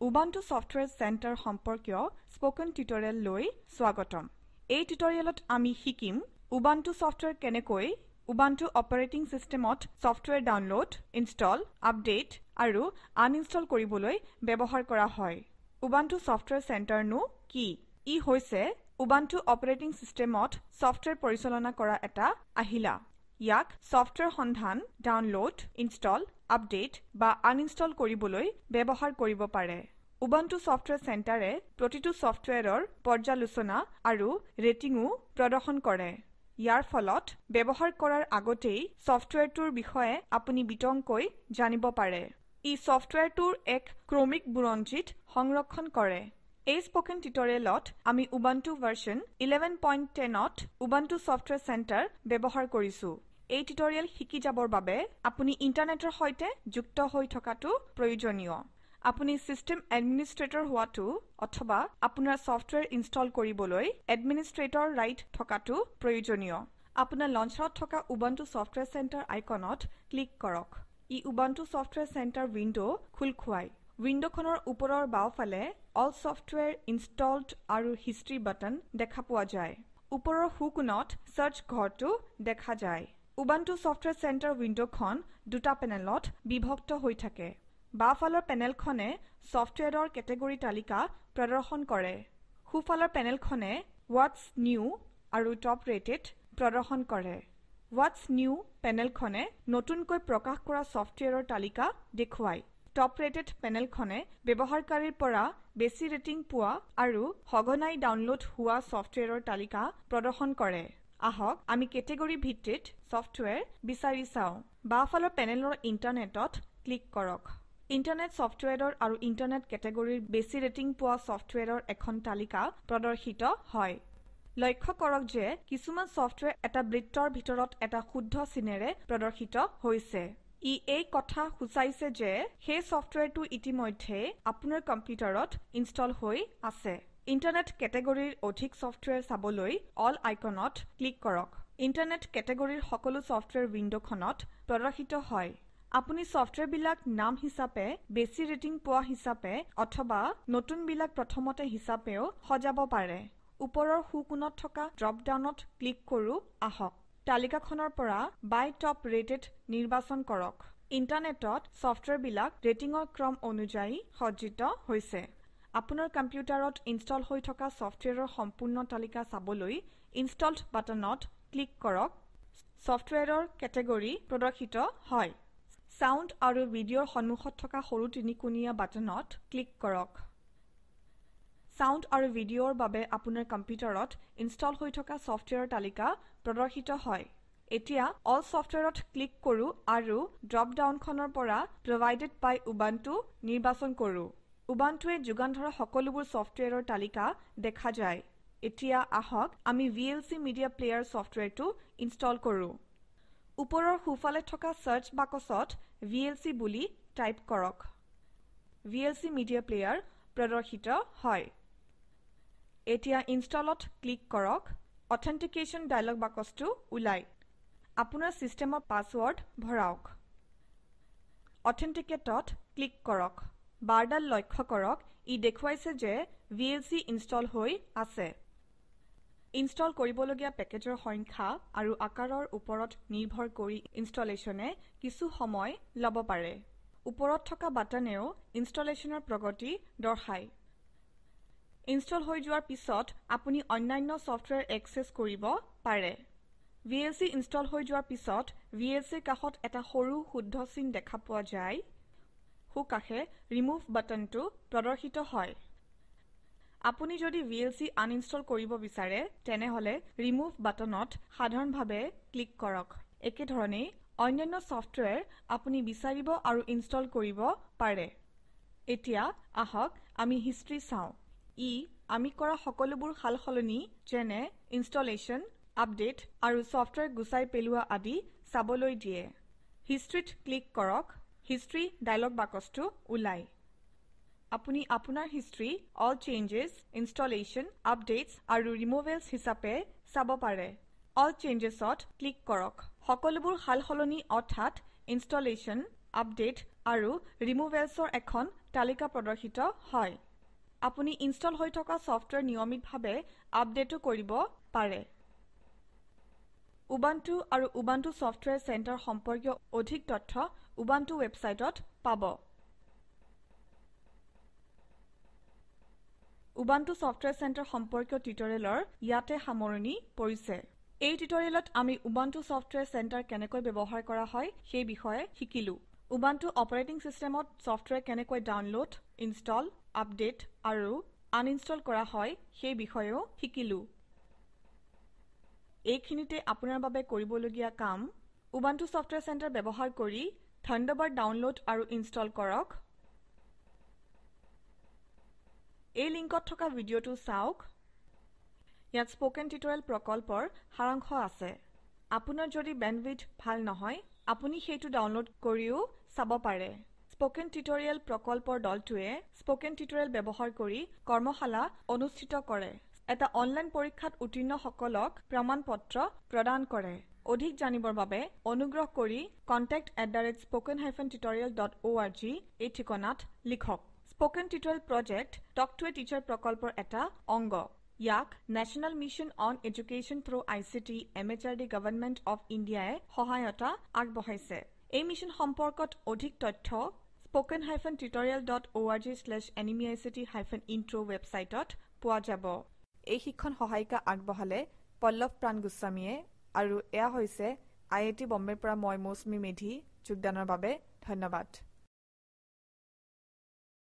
Ubuntu software centre সম্পৰ্কীয় spoken tutorial লৈ স্বাগতম। এই টিউটোৰিয়েলত আমি শিকিম উবুন্টু সফটওয়্যাৰ কেনেকৈ উবুন্টু অপাৰেটিং সিস্টেমত সফটওয়্যাৰ ডাউনলোড, ইনষ্টল, আপডেট আৰু আনইনষ্টল কৰিবলৈ ব্যৱহাৰ কৰা হয়। উবুন্টু সফটওয়্যাৰ সেন্টাৰনো কি? ই হৈছে উবুন্টু অপাৰেটিং সিস্টেমত সফটওয়্যাৰ পৰিচালনা কৰা এটা আহিলা। ইয়াক সফটওয়্যাৰ সন্ধান, ডাউনলোড, ইনষ্টল, আপডেট বা আনইনষ্টল কৰিবলৈ ব্যৱহাৰ কৰিব পাৰে। উবুন্টু সফটওয়্যাৰ সেন্টাৰে প্ৰতিটো সফটওয়্যাৰৰ পৰ্যালোচনা আৰু ৰেটিংও প্ৰদৰ্শন কৰে। ইয়াৰ ফলত ব্যৱহাৰ কৰাৰ আগতেই সফটওয়্যাৰটোৰ বিষয়ে আপুনি বিতংকৈ জানিব পাৰে। ই সফটওয়্যাৰটোৰ এক ক্ৰমিক বুৰঞ্জীত সংৰক্ষণ কৰে। এই স্পোকেন টিউটোৰিয়েলত আমি উবুন্টু ভাৰ্সন 11.10ত উবুন্টু সফটওয়্যাৰ সেন্টাৰ ব্যৱহাৰ কৰিছো। এই টিউটোৰিয়েল শিকি যাবৰ বাবে আপুনি ইন্টাৰনেটৰ সৈতে যুক্ত হৈ থকাটো প্ৰয়োজনীয়। আপুনি সিস্টেম এডমিনিষ্ট্ৰেটৰ হোৱাটো অথবা আপোনাৰ সফটওয়্যাৰ ইনষ্টল কৰিবলৈ এডমিনিষ্ট্ৰেটৰ ৰাইট থকাটো প্ৰয়োজনীয়। আপোনাৰ লঞ্চাৰত থকা উবুন্টু সফটওয়্যাৰ সেন্টাৰ আইকনত ক্লিক কৰক। ই উবুন্টু সফটওয়্যাৰ সেন্টাৰ উইন্ডো খোল খুৱায়। উইন্ডোখনৰ ওপৰৰ বাওঁফালে অল সফটওয়্যাৰ ইনষ্টলড আৰু হিষ্ট্ৰী বাটন দেখা পোৱা যায়। ওপৰৰ সোঁকোণত সাৰ্চ ঘৰটো দেখা যায়। উবুন্টু সফটওয়্যাৰ সেন্টাৰ উইন্ডোখন দুটা পেনেলত বিভক্ত হৈ থাকে। বাওঁফালৰ পেনেলখনে সফটওয়্যাৰৰ কেটেগৰী তালিকা প্ৰদৰ্শন কৰে। সোঁফালৰ পেনেলখনে হোৱাটছ নিউ আৰু টপ ৰেটেড প্ৰদৰ্শন কৰে। হোৱাটছ নিউ পেনেলখনে নতুনকৈ প্ৰকাশ কৰা সফটওয়্যাৰৰ তালিকা দেখুৱায়। টপ ৰেটেড পেনেলখনে ব্যৱহাৰকাৰীৰ পৰা বেছি ৰেটিং পোৱা আৰু সঘনাই ডাউনলোড হোৱা সফটওয়্যাৰৰ তালিকা প্ৰদৰ্শন কৰে। আহক আমি কেটেগৰী ভিত্তিত সফটওয়্যাৰ বিচাৰি চাওঁ। বাওঁফালৰ পেনেলৰ ইন্টাৰনেটত ক্লিক কৰক। ইন্টাৰনেট সফটওয়্যাৰৰ আৰু ইন্টাৰনেট কেটেগৰীৰ বেছি ৰেটিং পোৱা সফটওয়্যাৰৰ এখন তালিকা প্ৰদৰ্শিত হয়। লক্ষ্য কৰক যে কিছুমান সফটওয়্যাৰ এটা বৃত্তৰ ভিতৰত এটা শুদ্ধ চিনেৰে প্ৰদৰ্শিত হৈছে। ই এই কথা সূচাইছে যে সেই সফটওয়্যাৰটো ইতিমধ্যে আপোনাৰ কম্পিউটাৰত ইনষ্টল হৈ আছে। ইন্টাৰনেট কেটেগৰীৰ অধিক সফটওয়্যাৰ চাবলৈ অল আইকনত ক্লিক কৰক। ইন্টাৰনেট কেটেগৰীৰ সকলো সফটওয়্যাৰ উইন্ডোখনত প্ৰদৰ্শিত হয়। আপুনি সফটওয়্যাৰবিলাক নাম হিচাপে, বেছি ৰেটিং পোৱা হিচাপে অথবা নতুনবিলাক প্ৰথমতে হিচাপেও সজাব পাৰে। ওপৰৰ সোঁকোণত থকা ড্ৰপ ডাউনত ক্লিক কৰো আহক। তালিকাখনৰ পৰা বাই টপ ৰেটেড নিৰ্বাচন কৰক। ইন্টাৰনেটত সফটওয়্যাৰবিলাক ৰেটিংৰ ক্ৰম অনুযায়ী সজ্জিত হৈছে। আপোনাৰ কম্পিউটাৰত ইনষ্টল হৈ থকা সফটওয়্যাৰৰ সম্পূৰ্ণ তালিকা চাবলৈ ইনষ্টলড বাটনত ক্লিক কৰক। সফটওয়্যাৰৰ কেটেগৰী প্ৰদৰ্শিত হয়। সাউণ্ড আৰু ভিডিঅ'ৰ সন্মুখত থকা সৰু তিনিকোণীয়া বাটনত ক্লিক কৰক। সাউণ্ড আৰু ভিডিঅ'ৰ বাবে আপোনাৰ কম্পিউটাৰত ইনষ্টল হৈ থকা সফটওয়্যাৰৰ তালিকা প্ৰদৰ্শিত হয়। এতিয়া অল সফটওয়্যাৰত ক্লিক কৰো আৰু ড্ৰপ ডাউনখনৰ পৰা প্ৰভাইডেড বাই উবুন্টু নিৰ্বাচন কৰো। উবুন্টুৱে যোগান ধৰা সকলোবোৰ সফটওয়্যাৰৰ তালিকা দেখা যায়। এতিয়া আহক আমি VLC মিডিয়া প্লেয়াৰ সফটওয়্যাৰটো ইনষ্টল কৰো। ওপৰৰ সোঁফালে থকা সাৰ্চ বাকচত VLC বুলি টাইপ কৰক। VLC মিডিয়া প্লেয়াৰ প্ৰদৰ্শিত হয়। এতিয়া ইনষ্টলত ক্লিক কৰক। অথেণ্টিকেশ্যন ডায়লগ বাকচটো ওলায়। আপোনাৰ সিস্টেমৰ পাছৱৰ্ড ভৰাওক। অথেণ্টিকেটত ক্লিক কৰক। বাৰডাল লক্ষ্য কৰক, ই দেখুৱাইছে যে VLC ইনষ্টল হৈ আছে। ইনষ্টল কৰিবলগীয়া পেকেজৰ সংখ্যা আৰু আকাৰৰ ওপৰত নিৰ্ভৰ কৰি ইনষ্টলেচনে কিছু সময় ল'ব পাৰে। ওপৰত থকা বাটনেও ইনষ্টলেচনৰ প্ৰগতি দৰ্শায়। ইনষ্টল হৈ যোৱাৰ পিছত আপুনি অন্যান্য সফটওয়্যাৰ এক্সেছ কৰিব পাৰে। VLC ইনষ্টল হৈ যোৱাৰ পিছত VLCৰ কাষত এটা সৰু শুদ্ধ চিন দেখা পোৱা যায়। সোঁকাষে ৰিমুভ বাটনটো প্ৰদৰ্শিত হয়। আপুনি যদি VLC আনইনষ্টল কৰিব বিচাৰে তেনেহলে ৰিমুভ বাটনত সাধাৰণভাৱে ক্লিক কৰক। একেধৰণে অন্যান্য সফটওয়্যাৰ আপুনি বিচাৰিব আৰু ইনষ্টল কৰিব পাৰে। এতিয়া আহক আমি হিষ্ট্ৰী চাওঁ। ই আমি কৰা সকলোবোৰ সালসলনি যেনে ইনষ্টলেচন, আপডেট আৰু সফটওয়্যাৰ গুচাই পেলোৱা আদি চাবলৈ দিয়ে। হিষ্ট্ৰীত ক্লিক কৰক। হিষ্ট্ৰী ডায়লগ বাকচটো ওলায়। আপুনি আপোনাৰ history all changes, installation, updates আৰু ৰিমুভেলছ হিচাপে চাব পাৰে। অল চেঞ্জেছত ক্লিক কৰক। সকলোবোৰ সালসলনি অৰ্থাৎ ইনষ্টলেচন, আপডেট আৰু ৰিমুভেলছৰ এখন তালিকা প্ৰদৰ্শিত হয় আপুনি ইনষ্টল হৈ থকা সফটওয়্যাৰ নিয়মিতভাৱে আপডেটো কৰিব পাৰে উবুন্টু আৰু উবুন্টু সফটওয়্যাৰ সেন্টাৰ সম্পৰ্কীয় অধিক তথ্য উবুন্টু ৱেবছাইটত পাব উবুন্টু সফটওয়্যাৰ সেন্টাৰ সম্পৰ্কীয় টিউটৰিয়েলৰ ইয়াতে সামৰণি পৰিছে এই টিউটৰিয়েলত আমি উবুন্টু সফটওয়্যাৰ সেন্টাৰ কেনেকৈ ব্যৱহাৰ কৰা হয় সেই বিষয়ে শিকিলো উবুন্টু অপাৰেটিং সিস্টেমত সফটওয়্যাৰ কেনেকৈ ডাউনলোড ইনষ্টল আপডেট আৰু আনইনষ্টল কৰা হয় সেই বিষয়েও শিকিলো এইখিনিতে আপোনাৰ বাবে কৰিবলগীয়া কাম উবুন্টু সফটওয়্যাৰ সেন্টাৰ ব্যৱহাৰ কৰি থান্ডাৰবাৰ্ড ডাউনলোড আৰু ইনষ্টল কৰক এই লিংকত থকা ভিডিঅটো চাওক ইয়াত স্পোকেন টিউটৰিয়েল প্ৰকল্পৰ সাৰাংশ আছে আপোনাৰ যদি বেণ্ডৱিডথ ভাল নহয় আপুনি সেইটো ডাউনলোড কৰিও চাব পাৰে স্পোকেন টিউটৰিয়েল প্ৰকল্পৰ দলটোৱে স্পোকেন টিউটৰিয়েল ব্যৱহাৰ কৰি কৰ্মশালা অনুষ্ঠিত কৰে এটা অনলাইন পৰীক্ষাত উত্তীৰ্ণ সকলক প্ৰমাণপত্ৰ প্ৰদান কৰে অধিক জানিবৰ বাবে অনুগ্ৰহ কৰি contact@spoken-tutorial.org এই ঠিকনাত লিখক spoken tutorial project talk to a teacher প্ৰকল্পৰ এটা অংগ ইয়াক national mission on education through ICT MHRD government of ইণ্ডিয়াই সহায়তা আগবঢ়াইছে এই মিছন সম্পৰ্কত অধিক তথ্য spoken-tutorial.org/nmeict-intro ৱেবছাইটত পোৱা যাব এই শিক্ষণ সহায়িকা আগবঢ়ালে পল্লৱ প্ৰাণ গোস্বামীয়ে আৰু এয়া হৈছে আইআইটি বম্বেৰ পৰা মই মৌচুমী মেধি যোগদানৰ বাবে ধন্যবাদ